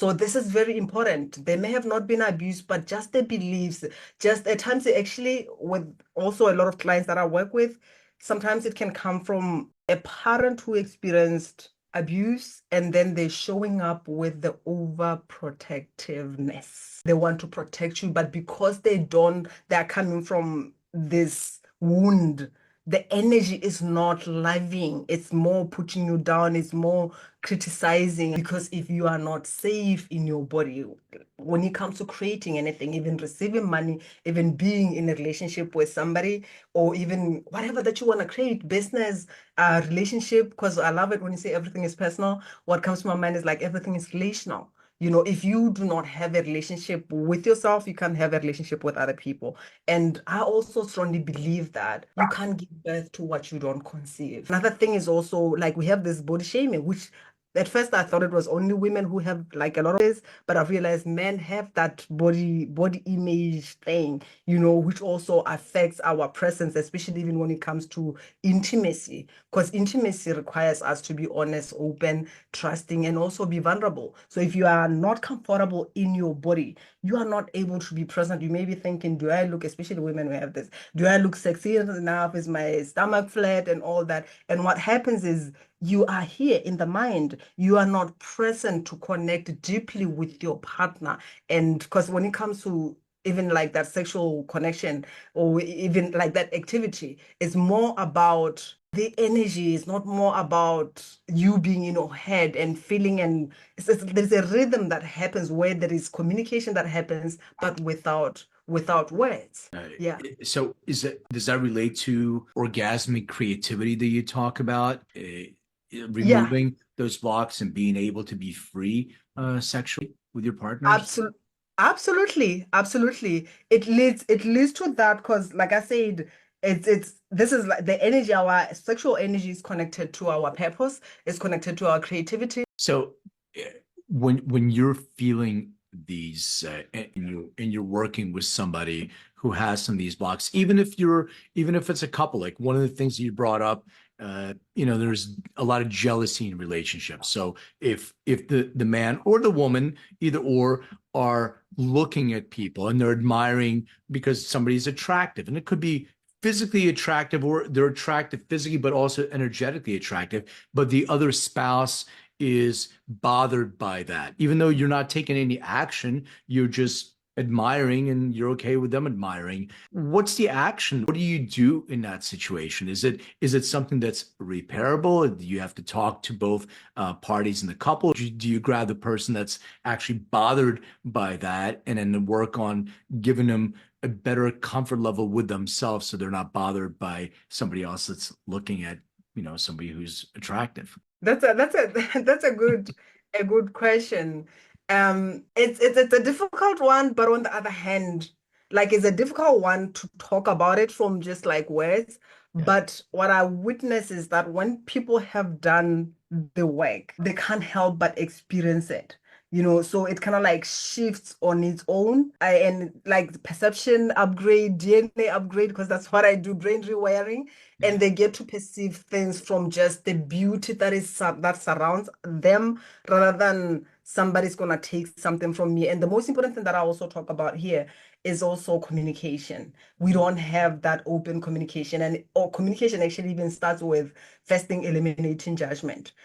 So this is very important. They may have not been abused, but just their beliefs, just at times they actually, with also a lot of clients that I work with, sometimes it can come from a parent who experienced abuse and then they're showing up with the overprotectiveness. They want to protect you, but because they don't, they're coming from this wound. The energy is not loving. It's more putting you down. It's more criticizing, because if you are not safe in your body, when it comes to creating anything, even receiving money, even being in a relationship with somebody, or even whatever that you want to create, business, relationship, because I love it when you say everything is personal. What comes to my mind is like everything is relational. If you do not have a relationship with yourself, you can't have a relationship with other people. And I also strongly believe that you can't give birth to what you don't conceive. Another thing is also like we have this body shaming, which at first I thought it was only women who have like a lot of this, but I realized men have that body image thing, which also affects our presence, especially even when it comes to intimacy, because intimacy requires us to be honest, open, trusting, and also be vulnerable. So if you are not comfortable in your body, you are not able to be present. You may be thinking, do I look, especially women who have this, do I look sexy enough? Is my stomach flat and all that? And what happens is you are here in the mind. You are not present to connect deeply with your partner. And because when it comes to even like that sexual connection or even like that activity, it's more about the energy. It's not more about you being in your head and feeling. And there's a rhythm that happens where there is communication that happens, but without words. Yeah. So does that relate to orgasmic creativity that you talk about? Yeah. Removing those blocks and being able to be free sexually with your partners? Absolutely. Absolutely. It leads to that because like I said, it's this is like the energy, our sexual energy is connected to our purpose, is connected to our creativity. So when you're feeling these and you're working with somebody who has some of these blocks, even if it's a couple, like one of the things that you brought up, there's a lot of jealousy in relationships. So if the man or the woman, either or, are looking at people and they're admiring because somebody's attractive, and it could be physically attractive or they're attractive physically but also energetically attractive, but the other spouse is bothered by that. Even though you're not taking any action, you're just admiring and you're okay with them admiring. What's the action? What do you do in that situation? Is it something that's repairable? Do you have to talk to both parties in the couple? Do you grab the person that's actually bothered by that and then work on giving them a better comfort level with themselves so they're not bothered by somebody else that's looking at, somebody who's attractive? That's a good question. It's a difficult one, but on the other hand, like it's a difficult one to talk about it from just like words. Yeah. But what I witness is that when people have done the work, they can't help but experience it. So it kind of like shifts on its own. And like perception upgrade, DNA upgrade, because that's what I do, brain rewiring, and Yeah. they get to perceive things from just the beauty that surrounds them, rather than somebody's gonna take something from me. And the most important thing that I also talk about here is also communication. We don't have that open communication, and or communication actually even starts with first thing eliminating judgment.